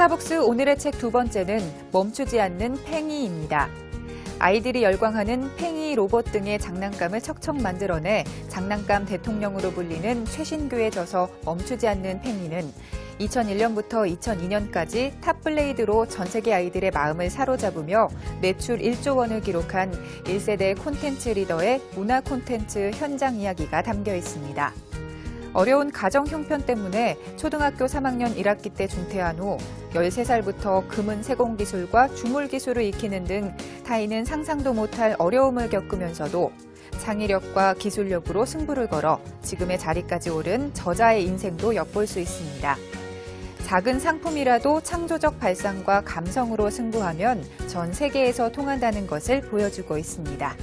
스타벅스 오늘의 책 두 번째는 멈추지 않는 팽이입니다. 아이들이 열광하는 팽이 로봇 등의 장난감을 척척 만들어내 장난감 대통령으로 불리는 최신규의 저서 멈추지 않는 팽이는 2001년부터 2002년까지 탑블레이드로 전 세계 아이들의 마음을 사로잡으며 매출 1조 원을 기록한 1세대 콘텐츠 리더의 문화 콘텐츠 현장 이야기가 담겨 있습니다. 어려운 가정 형편 때문에 초등학교 3학년 1학기 때 중퇴한 후 13살부터 금은 세공 기술과 주물 기술을 익히는 등 타인은 상상도 못할 어려움을 겪으면서도 창의력과 기술력으로 승부를 걸어 지금의 자리까지 오른 저자의 인생도 엿볼 수 있습니다. 작은 상품이라도 창조적 발상과 감성으로 승부하면 전 세계에서 통한다는 것을 보여주고 있습니다.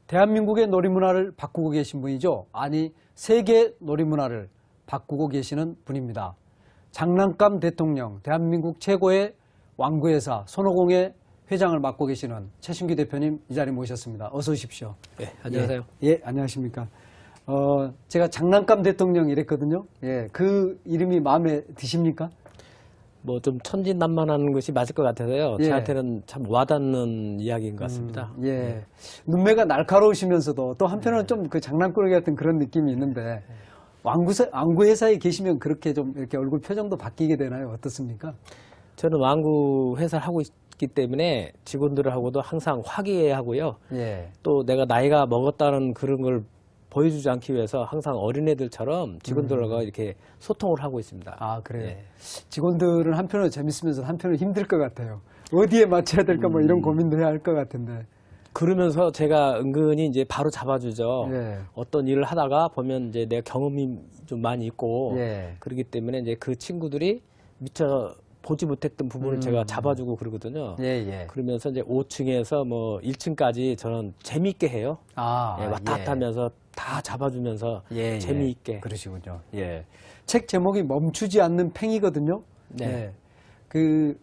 대한민국의 놀이문화를 바꾸고 계신 분이죠. 아니, 세계 놀이문화를 바꾸고 계시는 분입니다. 장난감 대통령, 대한민국 최고의 왕구회사 손오공의 회장을 맡고 계시는 최신규 대표님 이 자리 모셨습니다. 어서 오십시오. 네, 안녕하세요. 예, 안녕하십니까. 제가 장난감 대통령 이랬거든요. 예, 그 이름이 마음에 드십니까? 뭐 좀 천진난만한 것이 맞을 것 같아서요. 예. 저한테는 참 와닿는 이야기인 것 같습니다. 예. 눈매가 날카로우시면서도 또 한편으로는 좀 그 장난꾸러기 같은 그런 느낌이 있는데 왕구 회사에 계시면 그렇게 좀 이렇게 얼굴 표정도 바뀌게 되나요? 어떻습니까? 저는 왕구 회사를 하고 있기 때문에 직원들하고도 항상 화기애애하고요. 예. 또 내가 나이가 먹었다는 그런 걸 보여주지 않기 위해서 항상 어린애들처럼 직원들과 이렇게 소통을 하고 있습니다. 아, 그래요? 예. 직원들은 한편으로 재밌으면서 한편으로 힘들 것 같아요. 어디에 맞춰야 될까 뭐 이런 고민도 해야 할 것 같은데. 그러면서 제가 은근히 이제 바로 잡아주죠. 예. 어떤 일을 하다가 보면 이제 내가 경험이 좀 많이 있고 예. 그렇기 때문에 이제 그 친구들이 미처 보지 못했던 부분을 제가 잡아주고 그러거든요. 예, 예. 그러면서 이제 5층에서 뭐 1층까지 저는 재미있게 해요. 아, 예, 왔다 갔다 하면서 다 잡아주면서 예, 재미있게. 예. 그러시군요. 예. 책 제목이 멈추지 않는 팽이거든요. 네. 예. 그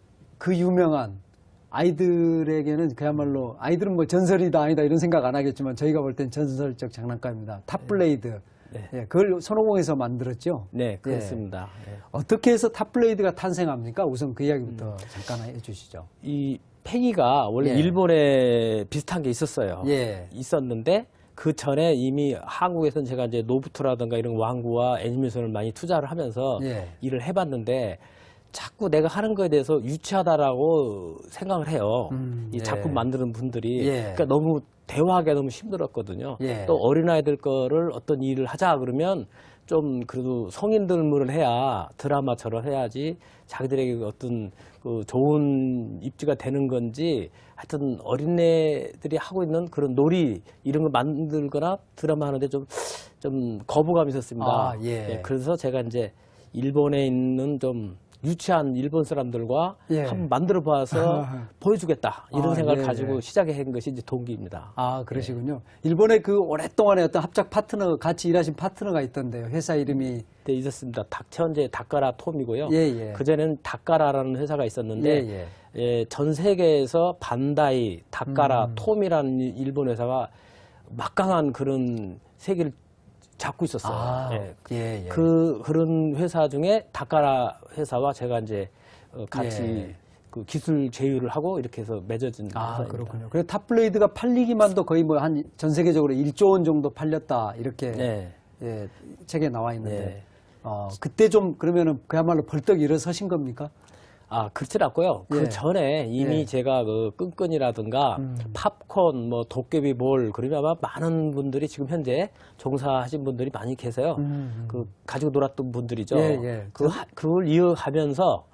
유명한 아이들에게는 그야말로 아이들은 뭐 전설이다 아니다 이런 생각 안 하겠지만 저희가 볼 땐 전설적 장난감입니다. 탑블레이드. 네. 예, 그걸 손오공에서 만들었죠. 네, 그렇습니다. 예. 어떻게 해서 탑블레이드가 탄생합니까? 우선 그 이야기부터 잠깐 해주시죠. 이 팽이가 원래 예. 일본에 비슷한 게 있었어요. 예. 있었는데 그 전에 이미 한국에서는 제가 이제 노부트라든가 이런 왕구와 애니메이션을 많이 투자를 하면서 예. 일을 해봤는데 자꾸 내가 하는 거에 대해서 유치하다라고 생각을 해요. 이 예. 작품 만드는 분들이. 예. 그러니까 너무 대화하기가 너무 힘들었거든요. 예. 또 어린아이들 거를 어떤 일을 하자 그러면 좀 그래도 성인들물을 해야 드라마처럼 해야지 자기들에게 어떤 그 좋은 입지가 되는 건지 하여튼 어린애들이 하고 있는 그런 놀이 이런 걸 만들거나 드라마 하는데 좀 거부감이 있었습니다. 아, 예. 예, 그래서 제가 이제 일본에 있는 좀 유치한 일본 사람들과 예. 한번 만들어 봐서 보여주겠다 이런 아, 생각을 예, 가지고 예. 시작해 한 것이 이제 동기입니다. 아, 그러시군요. 일본에 그 오랫동안에 어떤 합작 파트너, 같이 일하신 파트너가 있던데요. 회사 이름이. 네, 있었습니다. 현재 닭가라 톰이고요. 예, 예. 그전에는 닭가라라는 회사가 있었는데 예, 예. 예, 전 세계에서 반다이, 닭가라, 톰이라는 일본 회사가 막강한 그런 세계를 잡고 있었어요. 아, 예. 예, 예. 그런 회사 중에 닭가라 회사와 제가 이제 같이 예. 그 기술 제휴를 하고 이렇게 해서 맺어진 아, 회사입니다. 그렇군요. 그래서 탑블레이드가 팔리기만도 거의 뭐 한 전 세계적으로 1조 원 정도 팔렸다. 이렇게 네. 예, 책에 나와 있는데. 네. 그때 좀 그러면은 그야말로 벌떡 일어서신 겁니까? 아, 그렇진 않고요. 예. 그 전에 이미 예. 제가 그 끈끈이라든가 팝콘, 뭐 도깨비 볼 그러면 아마 많은 분들이 지금 현재 종사하신 분들이 많이 계세요. 그 가지고 놀았던 분들이죠. 예, 예. 그걸 이어가면서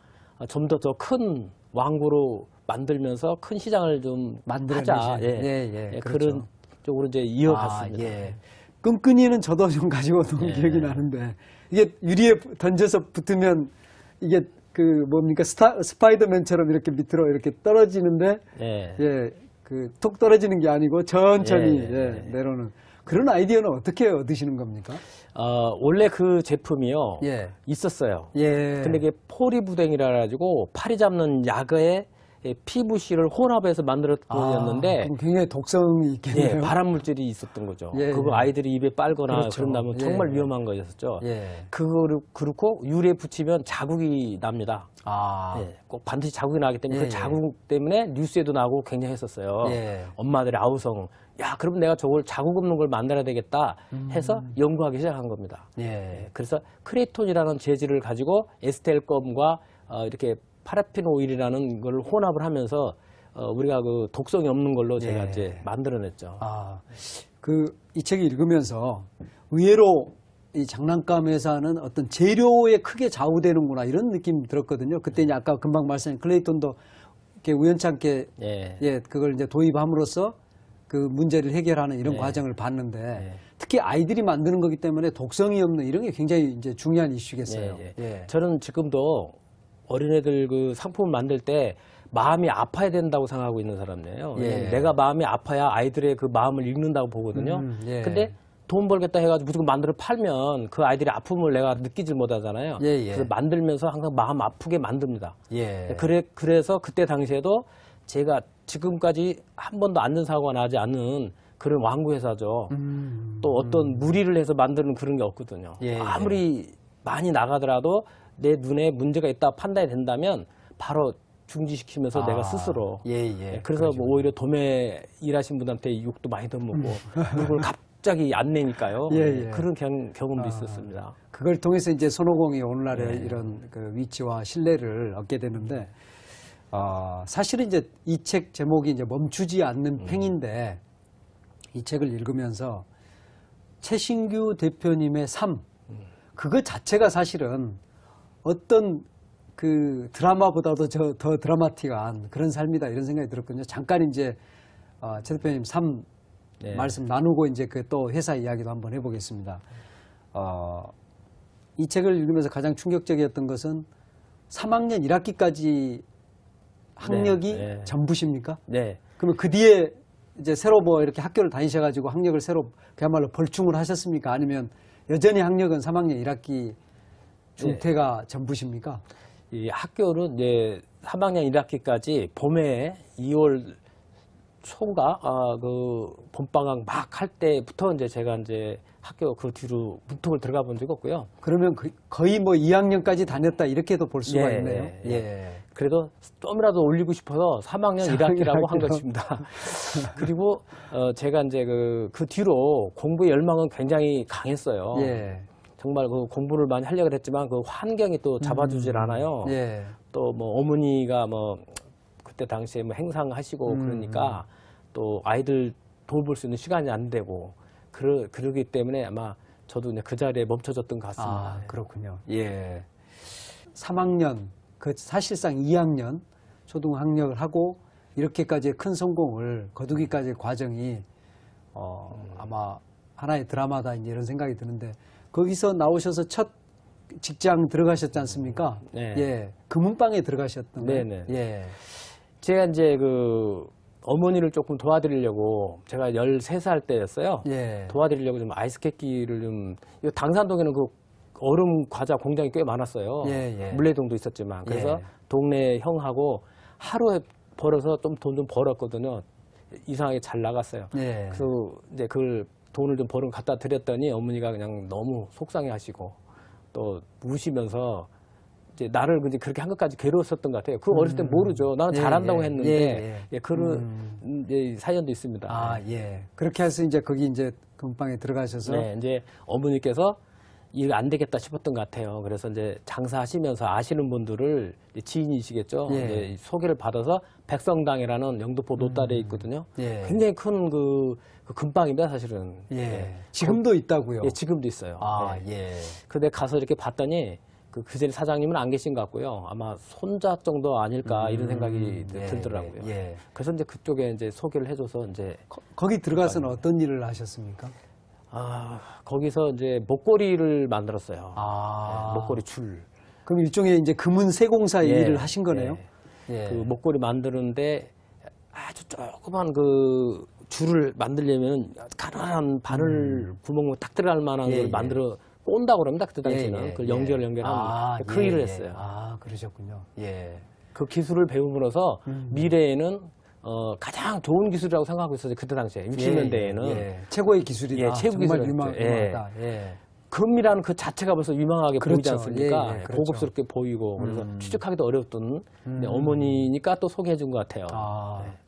좀 더 큰 왕구로 만들면서 큰 시장을 좀 하자. 만들어내신. 예, 예, 그렇죠. 그런 쪽으로 이제 이어갔습니다. 아, 예. 끈끈이는 저도 좀 가지고 논 기억이 나는데 이게 유리에 던져서 붙으면 이게 그 뭡니까 스파이더맨처럼 이렇게 밑으로 이렇게 떨어지는데 예. 예, 그 톡 떨어지는 게 아니고 천천히 예, 예, 내려오는 그런 아이디어는 어떻게 얻으시는 겁니까? 원래 그 제품이요. 예. 있었어요. 예. 근데 이게 포리부댕이라 가지고 파리 잡는 약에 PVC를 혼합해서 만들었는데 그럼 굉장히 독성이 있겠네요. 예, 발암 물질이 있었던 거죠. 예, 그거 예. 아이들이 입에 빨거나 그렇죠. 그런다면 예, 정말 예. 위험한 거였었죠. 예. 그거를 그렇고 유리에 붙이면 자국이 납니다. 아, 예, 꼭 반드시 자국이 나기 때문에 예, 그 자국 때문에 뉴스에도 나고 굉장히 했었어요. 예. 엄마들의 아우성. 야, 그럼 내가 저걸 자국 없는 걸 만들어야 되겠다 해서 연구하기 시작한 겁니다. 예. 그래서 크레톤이라는 재질을 가지고 에스텔검과 이렇게 파라핀 오일이라는 걸 혼합을 하면서 우리가 그 독성이 없는 걸로 제가 예. 이제 만들어냈죠. 아, 이 책을 읽으면서 의외로 이 장난감 회사는 어떤 재료에 크게 좌우되는구나 이런 느낌 들었거든요. 그때 이제 아까 금방 말씀하신 클레이톤도 이렇게 우연찮게 예. 예, 그걸 이제 도입함으로써 그 문제를 해결하는 이런 네. 과정을 봤는데 네. 특히 아이들이 만드는 거기 때문에 독성이 없는 이런 게 굉장히 이제 중요한 이슈겠어요. 예, 예. 저는 지금도 어린애들 그 상품을 만들 때 마음이 아파야 된다고 생각하고 있는 사람이에요. 예. 내가 마음이 아파야 아이들의 그 마음을 읽는다고 보거든요. 예. 근데 돈 벌겠다 해가지고 무조건 만들어 팔면 그 아이들의 아픔을 내가 느끼질 못하잖아요. 예, 예. 그래서 만들면서 항상 마음 아프게 만듭니다. 예. 그래서 그때 당시에도 제가 지금까지 한 번도 안전사고가 나지 않는 그런 왕구회사죠. 또 어떤 무리를 해서 만드는 그런 게 없거든요. 예, 예. 아무리 많이 나가더라도 내 눈에 문제가 있다 판단이 된다면 바로 중지시키면서 내가 스스로. 예, 예. 그래서 뭐 오히려 도매 일하신 분한테 욕도 많이 듣먹고 그걸 갑자기 안 내니까요. 예, 예. 그런 경험도 있었습니다. 그걸 통해서 이제 손오공이 오늘날의 네. 이런 그 위치와 신뢰를 얻게 되는데, 사실은 이제 이 책 제목이 이제 멈추지 않는 팽인데, 이 책을 읽으면서 최신규 대표님의 삶, 그거 자체가 사실은 어떤 그 드라마보다도 더 드라마틱한 그런 삶이다 이런 생각이 들었거든요. 잠깐 이제 최 대표님 삶 네. 말씀 나누고 이제 그 또 회사 이야기도 한번 해보겠습니다. 이 책을 읽으면서 가장 충격적이었던 것은 3학년 1학기까지 학력이 네, 네. 전부십니까? 네. 그러면 그 뒤에 이제 새로 뭐 이렇게 학교를 다니셔가지고 학력을 새로 그야말로 벌충을 하셨습니까? 아니면 여전히 학력은 3학년 1학기 중퇴가 전부십니까? 이 학교는 이제 3학년 1학기까지 봄에 2월 초인가 그 봄방학 막 할 때부터 이제 제가 이제 학교 그 뒤로 문턱을 들어가 본 적이 없고요. 그러면 거의 뭐 2학년까지 다녔다 이렇게도 볼 수가 예, 있네요. 예. 그래도 좀이라도 올리고 싶어서 3학년 1학기라고 한 것입니다. 그리고 제가 이제 그 뒤로 공부의 열망은 굉장히 강했어요. 예. 정말 그 공부를 많이 하려고 했지만 그 환경이 또 잡아주질 않아요. 예. 또 뭐 어머니가 뭐 그때 당시에 뭐 행상하시고 그러니까 또 아이들 돌볼 수 있는 시간이 안 되고 그러기 때문에 아마 저도 이제 그 자리에 멈춰졌던 것 같습니다. 그렇군요. 예. 3학년, 사실상 2학년 초등학력을 하고 이렇게까지의 큰 성공을 거두기까지의 과정이 아마 하나의 드라마다 이제 이런 생각이 드는데 거기서 나오셔서 첫 직장 들어가셨지 않습니까? 네. 예. 금은방에 들어가셨던 거예요? 네네. 예. 제가 이제 그 어머니를 조금 도와드리려고 제가 13살 때였어요. 예. 도와드리려고 좀 아이스케이크를 좀 당산동에는 그 얼음 과자 공장이 꽤 많았어요. 예, 예. 물레동도 있었지만 그래서 예. 동네 형하고 하루에 벌어서 좀 돈 좀 벌었거든요. 이상하게 잘 나갔어요. 예. 그래서 이제 그걸 돈을 좀 벌어 갖다 드렸더니 어머니가 그냥 너무 속상해하시고 또 우시면서 이제 나를 이제 그렇게 한 것까지 괴로웠었던 것 같아요. 그 어렸을 때 모르죠. 나는 예, 잘한다고 예. 했는데 예, 예. 그런 이제 사연도 있습니다. 예. 그렇게 해서 이제 거기 이제 금은방에 들어가셔서 네, 이제 어머니께서 이거 안 되겠다 싶었던 것 같아요. 그래서 이제 장사하시면서 아시는 분들을 이제 지인이시겠죠. 예. 이제 소개를 받아서 백성당이라는 영등포 노달에 있거든요. 예. 굉장히 큰 그 금방입니다, 사실은. 예. 지금도 있다고요? 예, 지금도 있어요. 네. 예. 근데 가서 이렇게 봤더니 그 전에 사장님은 안 계신 것 같고요. 아마 손자 정도 아닐까 이런 생각이 예, 들더라고요. 예. 그래서 이제 그쪽에 이제 소개를 해줘서 이제 거기 들어가서는 어떤 일을 하셨습니까? 거기서 이제 목걸이를 만들었어요. 아. 네, 목걸이 줄. 그럼 일종의 이제 금은세공사의 예, 일을 하신 거네요? 예. 예. 그 목걸이 만드는데 아주 조그만 그 줄을 만들려면 가난한 바늘 구멍 딱 들어갈 만한 예, 걸 예. 만들어 꼰다고 그럽니다. 그때 당시에는. 예, 예, 그걸 예. 연결하는 그 예, 일을 예. 했어요. 그러셨군요. 예. 그 기술을 배움으로써 미래에는 가장 좋은 기술이라고 생각하고 있었어요. 그때 당시에 60년대에는 최고의 기술이다. 예, 최고 정말 기술이었죠. 유명하다. 예. 금이라는 그 자체가 벌써 유명하게 보이지 그렇죠. 않습니까? 예, 예, 그렇죠. 고급스럽게 보이고 그래서 취직하기도 어려웠던 어머니니까 또 소개해 준 것 같아요.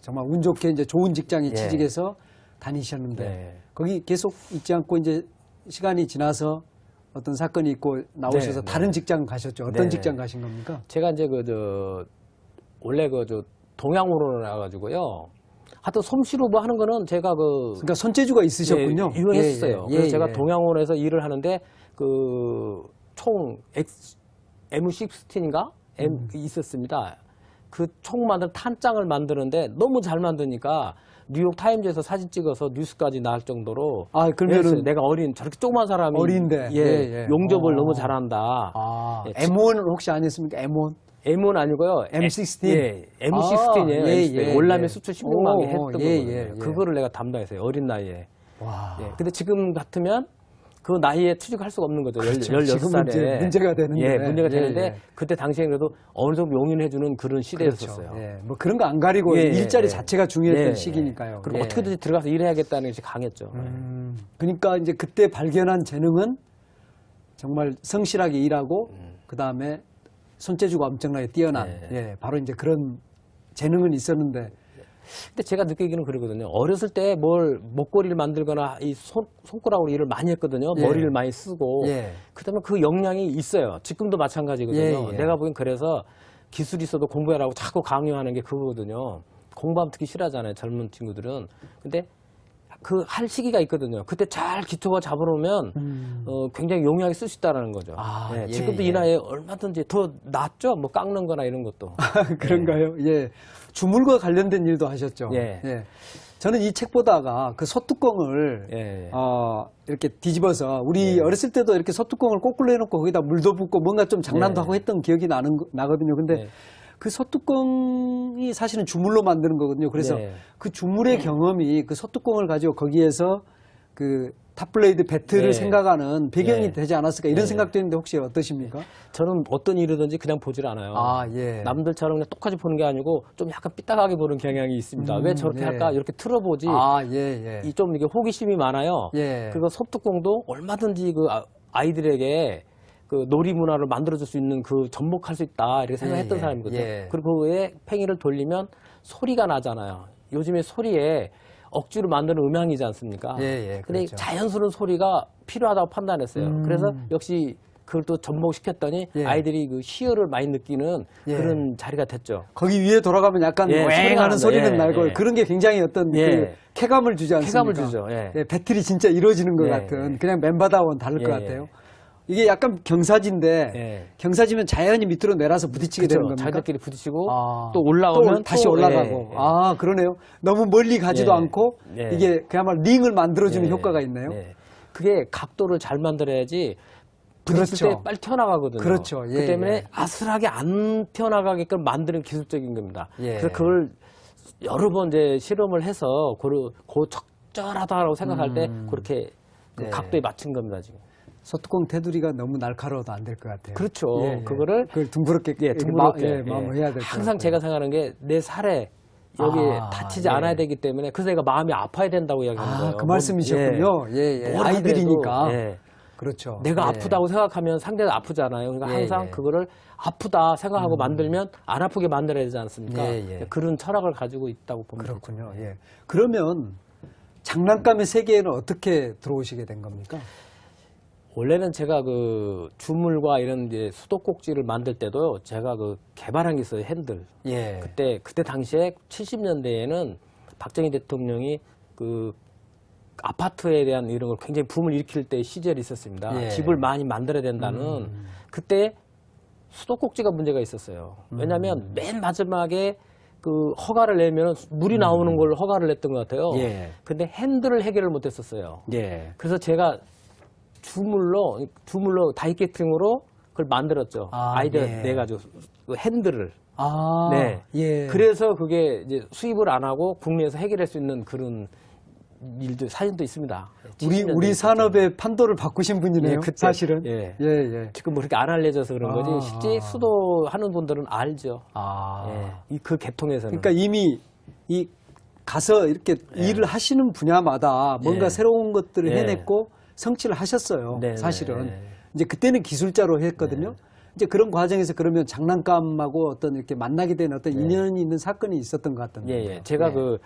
정말 운 좋게 이제 좋은 직장에 예. 취직해서 다니셨는데 네. 거기 계속 있지 않고 이제 시간이 지나서 어떤 사건이 있고 나오셔서 네, 다른 직장 가셨죠. 어떤 네. 직장 가신 겁니까? 제가 이제 원래 동양으로 나가가지고요. 하여튼 솜씨로 뭐 하는 거는 제가 그러니까 손재주가 있으셨군요. 예, 유명했어요. 그래서 제가 예. 동양원에서 일을 하는데 총 M16인가 있었습니다. 그 총 만든 탄장을 만드는데 너무 잘 만드니까 뉴욕 타임즈에서 사진 찍어서 뉴스까지 나올 정도로 그러면은 했어요. 내가 저렇게 조그만 사람이 어린데 용접을 너무 잘한다. 예, M1은 혹시 아니었습니까? M1? M1 아니고요. M16? 예, M16이에요. 월남에 수출 16만 개 했던 거거든요. 예. 그거를 내가 담당했어요. 어린 나이에. 와. 예, 근데 지금 같으면 그 나이에 취직할 수가 없는 거죠. 그렇죠. 16살에. 지금은 문제가 되는데. 예, 문제가 예, 되는데 예. 그때 당시에 그래도 어느 정도 용인해주는 그런 시대였었어요. 그렇죠. 예. 뭐 그런 거 안 가리고 예, 일자리 예. 자체가 중요했던 예, 시기니까요. 그리고 예. 어떻게든지 들어가서 일해야겠다는 것이 강했죠. 그러니까 이제 그때 발견한 재능은 정말 성실하게 일하고 그 다음에 손재주가 엄청나게 뛰어난 바로 이제 그런 재능은 있었는데 근데 제가 느끼기는 그러거든요. 어렸을 때 목걸이를 만들거나 이 손가락으로 일을 많이 했거든요. 예. 머리를 많이 쓰고. 예. 그다음에 그 역량이 있어요. 지금도 마찬가지거든요. 예. 내가 보기엔 그래서 기술이 있어도 공부해라고 자꾸 강요하는 게 그거거든요. 공부하면 특히 싫어하잖아요. 젊은 친구들은. 근데 그 할 시기가 있거든요. 그때 잘 기초가 잡아놓으면 굉장히 용이하게 쓸 수 있다는 거죠. 예, 지금도 예. 이 나이에 얼마든지 더 낫죠. 뭐 깎는 거나 이런 것도. 그런가요? 예. 주물과 관련된 일도 하셨죠. 예. 저는 이 책 보다가 그 소뚜껑을 예. 이렇게 뒤집어서 우리 어렸을 때도 이렇게 소뚜껑을 거꾸로 해놓고 거기다 물도 붓고 뭔가 좀 장난도 하고 했던 기억이 나거든요. 근데 그 소뚜껑이 사실은 주물로 만드는 거거든요. 그래서 그 주물의 경험이 그 소뚜껑을 가지고 거기에서 그 탑블레이드 배틀을 생각하는 배경이 되지 않았을까 이런 생각도 했는데 혹시 어떠십니까? 저는 어떤 일이든지 그냥 보질 않아요. 예. 남들처럼 그냥 똑같이 보는 게 아니고 좀 약간 삐딱하게 보는 경향이 있습니다. 왜 저렇게 할까? 이렇게 틀어보지. 좀 이게 호기심이 많아요. 그리고 소뚜껑도 얼마든지 그 아이들에게 그 놀이 문화를 만들어줄 수 있는 그 접목할 수 있다 이렇게 생각했던 사람이거든요. 그리고 그에 팽이를 돌리면 소리가 나잖아요. 요즘에 소리에 억지로 만드는 음향이지 않습니까? 근데 그렇죠. 자연스러운 소리가 필요하다고 판단했어요. 그래서 역시 그걸 또 접목시켰더니 아이들이 그 희열을 많이 느끼는 그런 자리가 됐죠. 거기 위에 돌아가면 약간 왱하는 소리는 나고 그런 게 굉장히 어떤 그 쾌감을 주지 않습니까? 쾌감을 주죠. 배틀이 진짜 이루어지는 것 같은 그냥 맨바다와는 다를 것 같아요. 이게 약간 경사지인데 경사지면 자연히 밑으로 내려서 부딪히게 되는 겁니까? 자기들끼리 부딪히고 또 올라오면 또 다시 올라가고. 그러네요. 너무 멀리 가지도 않고 이게 그야말로 링을 만들어주는 효과가 있네요. 그게 각도를 잘 만들어야지 부딪힐 때 빨리 튀어나가거든요. 그렇죠. 그 때문에 아슬하게 안 튀어나가게끔 만드는 기술적인 겁니다. 그래서 그걸 여러 번 이제 실험을 해서 그 적절하다고 생각할 때 그렇게 그 각도에 맞춘 겁니다, 지금. 소뚜껑 테두리가 너무 날카로워도 안 될 것 같아요. 그렇죠. 그거를 둥그렇게 마음을 해야 될 것 같아요. 항상 제가 생각하는 게 내 살에 여기 다치지 않아야 되기 때문에 그래서 내가 마음이 아파야 된다고 이야기하는 거예요. 그 말씀이셨군요. 아이들이니까. 그렇죠. 내가 아프다고 생각하면 상대가 아프잖아요. 그러니까 항상 그거를 아프다 생각하고 만들면 안 아프게 만들어야 되지 않습니까? 그런 철학을 가지고 있다고 봅니다. 그렇군요. 그러면 장난감의 세계에는 어떻게 들어오시게 된 겁니까? 원래는 제가 그 주물과 이런 이제 수도꼭지를 만들 때도 제가 그 개발한 게 있어요. 핸들. 그때 당시에 70년대에는 박정희 대통령이 그 아파트에 대한 이런 걸 굉장히 붐을 일으킬 때 시절이 있었습니다. 집을 많이 만들어야 된다는 그때 수도꼭지가 문제가 있었어요. 왜냐하면 맨 마지막에 그 허가를 내면 물이 나오는 걸 허가를 냈던 것 같아요. 근데 핸들을 해결을 못했었어요. 그래서 제가 주물로 다이캐팅으로 그걸 만들었죠. 아이디어 내가지고 그 핸들을. 그래서 그게 이제 수입을 안 하고 국내에서 해결할 수 있는 그런 일도 사진도 있습니다. 우리 70년대 산업의 판도를 바꾸신 분이네요. 예, 그때. 사실은. 예. 예. 지금 뭐 이렇게 안 알려져서 그런 거지 아. 실제 수도하는 분들은 알죠. 아. 예. 그 계통에서는. 그러니까 이미 이 가서 이렇게 일을 하시는 분야마다 뭔가 예. 새로운 것들을 예. 해냈고 성취를 하셨어요. 네, 사실은. 네. 이제 그때는 기술자로 했거든요. 이제 그런 과정에서 그러면 장난감하고 어떤 이렇게 만나게 된 어떤 인연이 있는 사건이 있었던 것 같던데. 예. 제가 그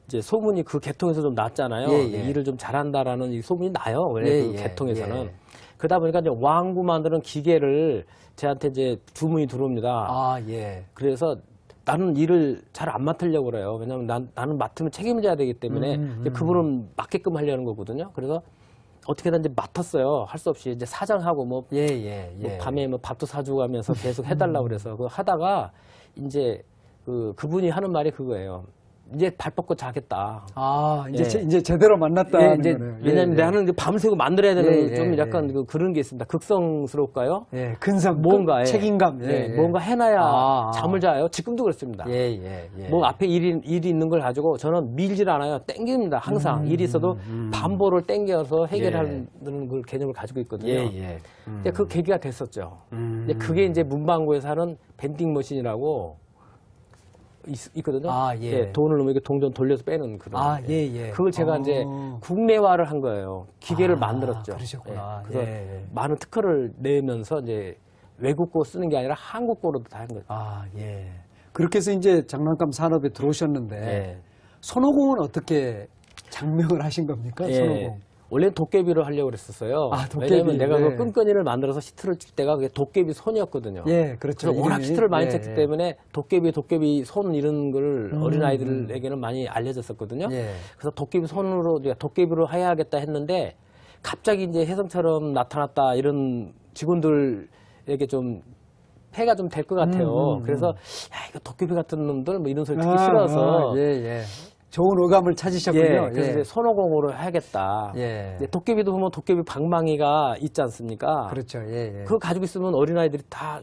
이제 소문이 그 계통에서 좀 났잖아요. 예. 일을 좀 잘한다라는 이 소문이 나요. 원래 예, 그 예, 계통에서는. 예. 그러다 보니까 이제 왕구 만드는 기계를 저한테 이제 주문이 들어옵니다. 아, 예. 그래서 나는 일을 잘 안 맡으려고 그래요. 왜냐하면 나는 맡으면 책임져야 되기 때문에 이제 그분은 맡게끔 하려는 거거든요. 그래서 어떻게든 이제 맡았어요. 할 수 없이 이제 사장하고 뭐, 예. 뭐 밤에 뭐 밥도 사주고 하면서 계속 해달라고 그래서 그거 하다가 이제 그분이 하는 말이 그거예요. 이제 발 뻗고 자겠다. 아, 이제 예. 이제 제대로 만났다는 이제 거네요. 왜냐면 나는 이제 밤새고 만들어야 되는 예, 좀 예, 약간 예. 그런 게 있습니다. 극성스러울까요? 예, 근성, 뭔가 책임감. 뭔가 해놔야 아. 잠을 자요. 지금도 그렇습니다. 예. 뭐 앞에 일이 있는 걸 가지고 저는 밀질 않아요. 땡깁니다. 항상 일이 있어도 반보를 땡겨서 해결하는 걸 개념을 가지고 있거든요. 근데 그 계기가 됐었죠. 근데 그게 이제 문방구에서 하는 밴딩 머신이라고 있거든요. 아, 예. 돈을 넣으면 이렇게 동전 돌려서 빼는 그런. 아, 예. 그걸 제가 이제 국내화를 한 거예요. 기계를 아, 만들었죠. 그러셨구나. 그래서 예. 많은 특허를 내면서 이제 외국고 쓰는 게 아니라 한국고로도 다 한 거죠. 아, 예. 그렇게 해서 이제 장난감 산업에 들어오셨는데 예. 손오공은 어떻게 장명을 하신 겁니까? 손오공. 원래는 도깨비로 하려고 그랬었어요. 아, 도깨비. 왜냐면 내가 예. 그 끈끈이를 만들어서 시트를 칠 때가 그게 도깨비 손이었거든요. 예, 그렇죠. 그래서 워낙 이름이. 시트를 많이 예, 쳤기 예. 때문에 도깨비 손 이런 걸 어린아이들에게는 많이 알려졌었거든요. 예. 그래서 도깨비 손으로 내가 도깨비로 해야겠다 했는데 갑자기 이제 혜성처럼 나타났다 이런 직원들에게 좀 폐가 좀 될 것 같아요. 그래서 야 이거 도깨비 같은 놈들 뭐 이런 소리 듣기 싫어서 예. 좋은 오감을 찾으셨군요. 그래서 이제 손오공으로 해야겠다. 예. 근데 도깨비도 보면 도깨비 방망이가 있지 않습니까? 그렇죠. 예. 그거 가지고 있으면 어린아이들이 다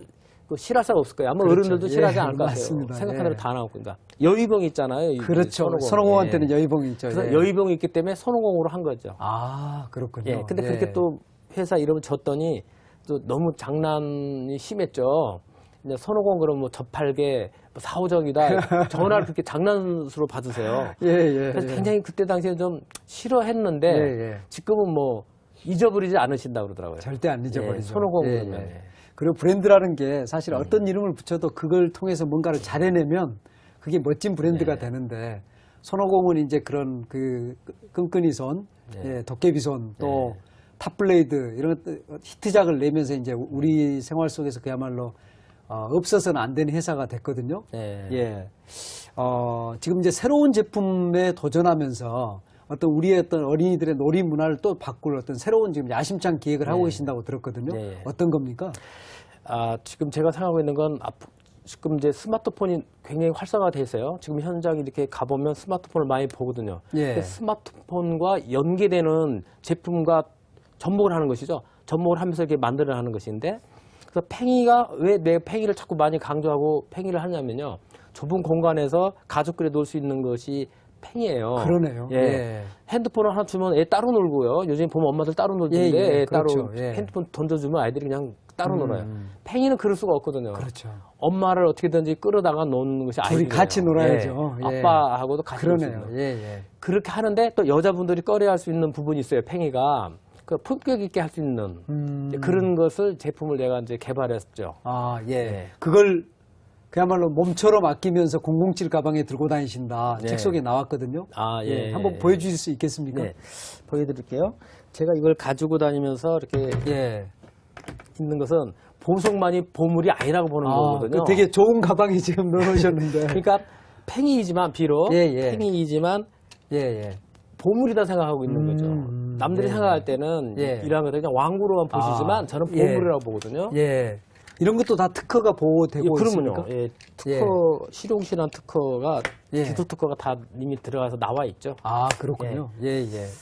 싫어할 사가 없을 거예요. 아마 그렇죠. 어른들도 싫어하지 예, 않을 것 같아요. 맞습니다. 생각한 예. 대로 다 나올 거니까. 여의봉이 있잖아요. 이 그렇죠. 손오공. 손오공한테는 예. 여의봉이 있죠. 그래서 예. 여의봉이 있기 때문에 손오공으로 한 거죠. 아, 그렇군요. 예. 근데 그렇게 또 회사 이름을 줬더니 또 너무 장난이 심했죠. 이제 손오공 그러면 뭐 저팔계, 뭐 사오정이다. 전화를 그렇게 장난수로 받으세요. 예. 그래서 굉장히 그때 당시에 좀 싫어했는데 예. 지금은 뭐 잊어버리지 않으신다고 그러더라고요. 절대 안 잊어버리죠. 예, 손오공 예, 그러면. 예. 그리고 브랜드라는 게 사실 어떤 이름을 붙여도 그걸 통해서 뭔가를 잘해내면 그게 멋진 브랜드가 되는데 손오공은 이제 그런 그 끈끈이 손, 도깨비 손, 또 탑블레이드 이런 히트작을 내면서 이제 우리 생활 속에서 그야말로 없어서는 안 되는 회사가 됐거든요. 예. 지금 이제 새로운 제품에 도전하면서 어떤 우리의 어떤 어린이들의 놀이 문화를 또 바꿀 어떤 새로운 지금 야심찬 기획을 하고 계신다고 들었거든요. 어떤 겁니까? 지금 제가 생각하고 있는 건 지금 이제 스마트폰이 굉장히 활성화가 돼 있어요. 지금 현장 이렇게 가보면 스마트폰을 많이 보거든요. 근데 스마트폰과 연계되는 제품과 접목을 하는 것이죠. 접목을 하면서 이렇게 만들어가는 것인데 그래서 팽이가 왜 내 팽이를 자꾸 많이 강조하고 팽이를 하냐면요. 좁은 공간에서 가족끼리 놀 수 있는 것이 팽이에요. 그러네요. 핸드폰을 하나 주면 애 따로 놀고요. 요즘 보면 엄마들 따로 놀 텐데 애 그렇죠. 따로 핸드폰 던져주면 아이들이 그냥 따로 놀아요. 팽이는 그럴 수가 없거든요. 그렇죠. 엄마를 어떻게든지 끌어다가 노는 것이 아이들이에요. 둘이 같이 놀아야죠. 아빠하고도 같이 놀 수 있는. 그렇게 하는데 또 여자분들이 꺼려할 수 있는 부분이 있어요. 팽이가. 그 품격 있게 할 수 있는 그런 것을 제품을 내가 이제 개발했죠. 그걸 그야말로 몸처럼 아끼면서 007 가방에 들고 다니신다. 책 속에 나왔거든요. 한번 보여주실 수 있겠습니까? 보여드릴게요. 제가 이걸 가지고 다니면서 이렇게 있는 것은 보석만이 보물이 아니라고 보는 거거든요. 되게 좋은 가방에 지금 넣어놓으셨는데. 그러니까 팽이이지만 비록 팽이이지만 보물이다 생각하고 있는 거죠. 남들이 생각할 때는 이러한 것들 그냥 왕구로만 보시지만 저는 보물이라고 보거든요. 이런 것도 다 특허가 보호되고 있습니까? 특허 실용실한 특허가 기술 특허가 다 이미 들어가서 나와 있죠. 그렇군요.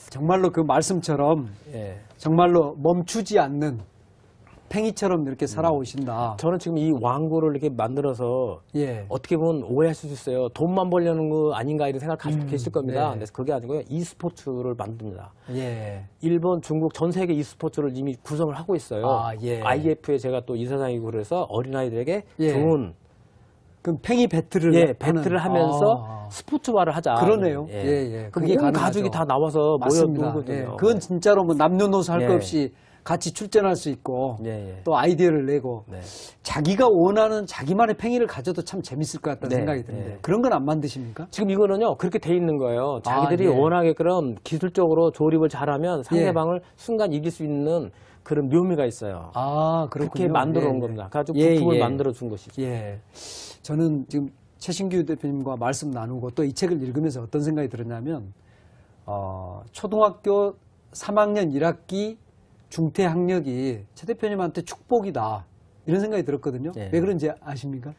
정말로 그 말씀처럼 정말로 멈추지 않는 팽이처럼 이렇게 살아오신다. 저는 지금 이 왕고를 이렇게 만들어서 예. 어떻게 보면 오해하실 수 있어요. 돈만 벌려는 거 아닌가 이런 생각 가지고 계실 겁니다. 네. 그래서 그게 아니고요. e스포츠를 만듭니다. 예. 일본, 중국 전 세계 e스포츠를 이미 구성을 하고 있어요. 아, 예. IF에 제가 또 이사장이고 그래서 어린아이들에게 예. 좋은 그럼 팽이 배틀을 예, 배틀을 하면서 아. 스포츠화를 하자. 그러네요. 예. 예, 예. 그럼 그게 온 가능하죠. 가족이 다 나와서 모여 맞습니다. 놀거든요. 예. 그건 진짜로 뭐 남녀노소 할 것 예. 없이 같이 출전할 수 있고 예, 예. 또 아이디어를 내고 네. 자기가 원하는 자기만의 팽이를 가져도 참 재밌을 것 같다는 네, 생각이 드는데 네. 그런 건 안 만드십니까? 지금 이거는요 그렇게 돼 있는 거예요. 자기들이 예. 원하게 그런 기술적으로 조립을 잘하면 상대방을 순간 이길 수 있는 그런 묘미가 있어요. 아, 그렇군요. 그렇게 만들어 온 예, 겁니다. 가지고 예, 부품을 예. 만들어 준 것이죠. 예. 저는 지금 최신규 대표님과 말씀 나누고 또 이 책을 읽으면서 어떤 생각이 들었냐면 초등학교 3학년 1학기 중퇴 학력이 최 대표님한테 축복이다 이런 생각이 들었거든요. 예. 왜 그런지 아십니까?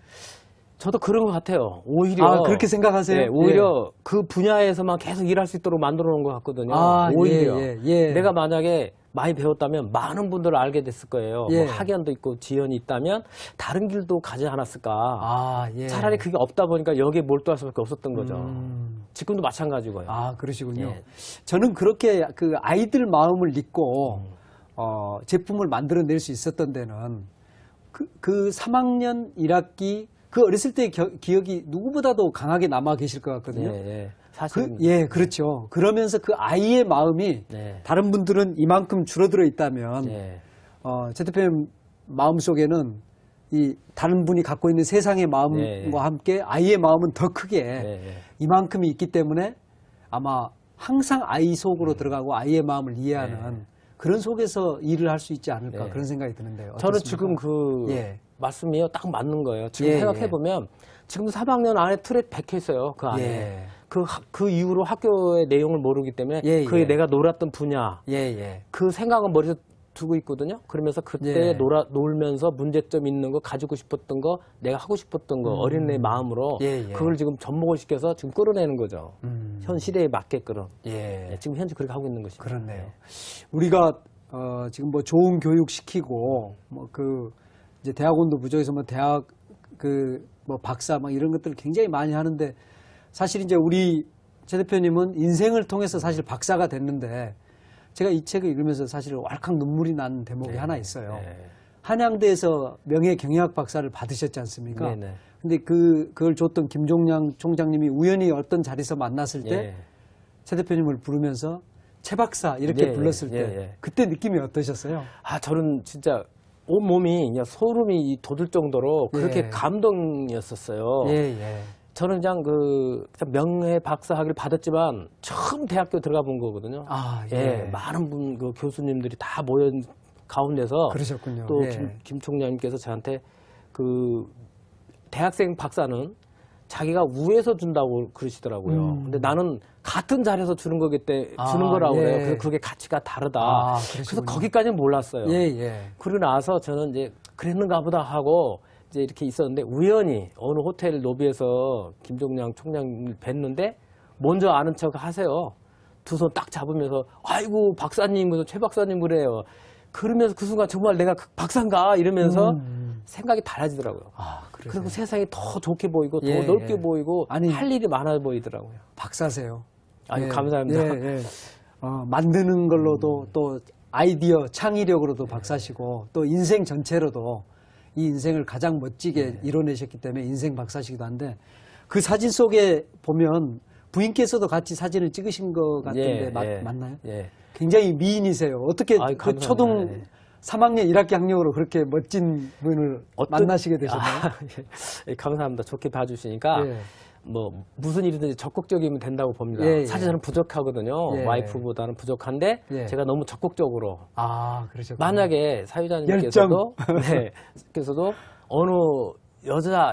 저도 그런 것 같아요. 오히려 아, 그렇게 생각하세요? 네, 오히려 그 분야에서만 계속 일할 수 있도록 만들어 놓은 것 같거든요. 아, 오히려 예, 예. 내가 만약에 많이 배웠다면 많은 분들을 알게 됐을 거예요. 예. 뭐 학연도 있고 지연이 있다면 다른 길도 가지 않았을까. 아, 예. 차라리 그게 없다 보니까 여기에 몰두할 수밖에 없었던 거죠. 음. 지금도 마찬가지고요. 아, 그러시군요. 예. 저는 그렇게 그 아이들 마음을 잊고 제품을 만들어낼 수 있었던 데는 그 3학년 1학기 그 어렸을 때의 기억이 누구보다도 강하게 남아 계실 것 같거든요. 예. 사실 예, 그렇죠. 그러면서 그 아이의 마음이 네. 다른 분들은 이만큼 줄어들어 있다면 예. 최 대표님 마음 속에는 이 다른 분이 갖고 있는 세상의 마음과 예, 예. 함께 아이의 마음은 더 크게 예. 이만큼이 있기 때문에 아마 항상 아이 속으로 들어가고 아이의 마음을 이해하는 그런 속에서 일을 할 수 있지 않을까 네. 그런 생각이 드는데요. 저는 어떻습니까? 지금 그 예. 말씀이요 딱 맞는 거예요. 지금 예, 생각해 보면 지금도 3학년 안에 틀에 박혀 있어요. 그 안에. 예. 그 이후로 학교의 내용을 모르기 때문에 예, 그게 예. 내가 놀았던 분야 예. 그 생각은 머리에 두고 있거든요. 그러면서 그때 예. 놀면서 문제점 있는 거 가지고 싶었던 거 내가 하고 싶었던 거 어린애 마음으로 예, 예. 그걸 지금 접목을 시켜서 지금 끌어내는 거죠. 현 시대에 맞게끔. 예. 네, 지금 현재 그렇게 하고 있는 것입니다. 그렇네요. 우리가 지금 뭐 좋은 교육 시키고 뭐 그 이제 대학원도 부족해서 뭐 대학 뭐 박사 막 이런 것들을 굉장히 많이 하는데 사실 이제 우리 최 대표님은 인생을 통해서 사실 박사가 됐는데 제가 이 책을 읽으면서 사실 왈칵 눈물이 난 대목이 하나 있어요. 네. 한양대에서 명예 경영학 박사를 받으셨지 않습니까? 네네. 근데 그걸 줬던 김종량 총장님이 우연히 어떤 자리에서 만났을 때 최 대표님을 부르면서 최 박사 이렇게 예, 불렀을 예, 때 예. 그때 느낌이 어떠셨어요? 아, 저는 진짜 온몸이 그냥 소름이 돋을 정도로 그렇게 예. 감동이었었어요. 예. 저는 그냥 그냥 명예 박사 학위를 받았지만 처음 대학교 들어가 본 거거든요. 아, 예. 많은 그 교수님들이 다 모여 가운데서 그러셨군요. 또 예. 김 총장님께서 저한테 그 대학생 박사는 자기가 우에서 준다고 그러시더라고요. 근데 나는 같은 자리에서 주는 거기 때문에 주는 거라고 예. 그래요. 그래서 그게 가치가 다르다. 아, 그래서 그러시군요. 거기까지는 몰랐어요. 예. 그러고 나서 저는 이제 그랬는가 보다 하고 이제 이렇게 있었는데 우연히 어느 호텔 로비에서 김종량 총장을 뵀는데 먼저 아는 척 하세요. 두 손 딱 잡으면서 아이고 박사님, 최 박사님 그래요. 그러면서 그 순간 정말 내가 박사인가 이러면서 생각이 달라지더라고요. 아, 그러세요. 그리고 세상이 더 좋게 보이고 더 예, 넓게 예. 보이고 아니, 할 일이 많아 보이더라고요. 박사세요. 아유, 감사합니다. 예. 만드는 걸로도 또 아이디어, 창의력으로도 박사시고 또 인생 전체로도 이 인생을 가장 멋지게 이뤄내셨기 때문에 인생 박사시기도 한데 그 사진 속에 보면 부인께서도 같이 사진을 찍으신 것 같은데 맞나요? 예. 굉장히 미인이세요. 어떻게 아유, 그 감사합니다. 초등 예. 3학년 1학기 학력으로 그렇게 멋진 분을 만나시게 되셨나요? 예, 감사합니다. 좋게 봐주시니까 예. 뭐 무슨 일이든지 적극적이면 된다고 봅니다. 예, 예. 사실 저는 부족하거든요. 예. 와이프보다는 부족한데 예. 제가 너무 적극적으로 아, 그러셨군요. 만약에 사유자님께서도 께서도 어느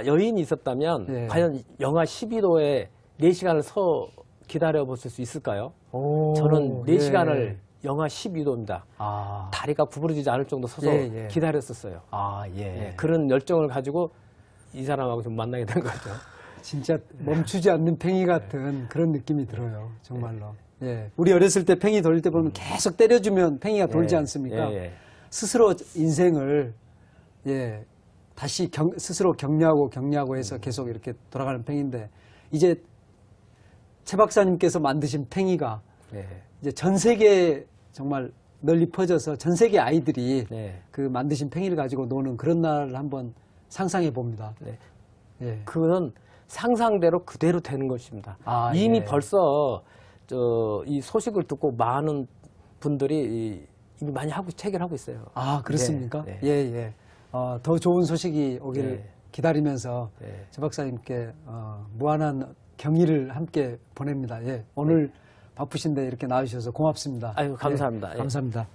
여인이 있었다면 예. 과연 영하 12도에 4시간을 서 기다려 보실 수 있을까요? 오, 저는 예. 4시간을 영하 12도입니다. 아, 다리가 구부러지지 않을 정도 서서 예. 기다렸었어요. 예. 그런 열정을 가지고 이 사람하고 좀 만나게 된 거죠. 진짜 멈추지 않는 팽이 같은 그런 느낌이 들어요. 정말로. 예. 우리 어렸을 때 팽이 돌릴 때 보면 계속 때려주면 팽이가 돌지 않습니까? 예. 스스로 인생을 예, 다시 스스로 격려하고 해서 계속 이렇게 돌아가는 팽인데 이제 최 박사님께서 만드신 팽이가 네. 이제 전 세계에 정말 널리 퍼져서 전 세계 아이들이 네. 그 만드신 팽이를 가지고 노는 그런 날을 한번 상상해 봅니다. 네. 예. 그거는 상상대로 그대로 되는 것입니다. 아, 이미 예. 벌써 이 소식을 듣고 많은 분들이 이미 많이 체결하고 있어요. 아, 그렇습니까? 네, 예, 예. 더 좋은 소식이 오기를 네. 기다리면서 네. 최 박사님께 무한한 경의를 함께 보냅니다. 예. 오늘 바쁘신데 이렇게 나와주셔서 고맙습니다. 아유, 감사합니다. 예, 예. 감사합니다.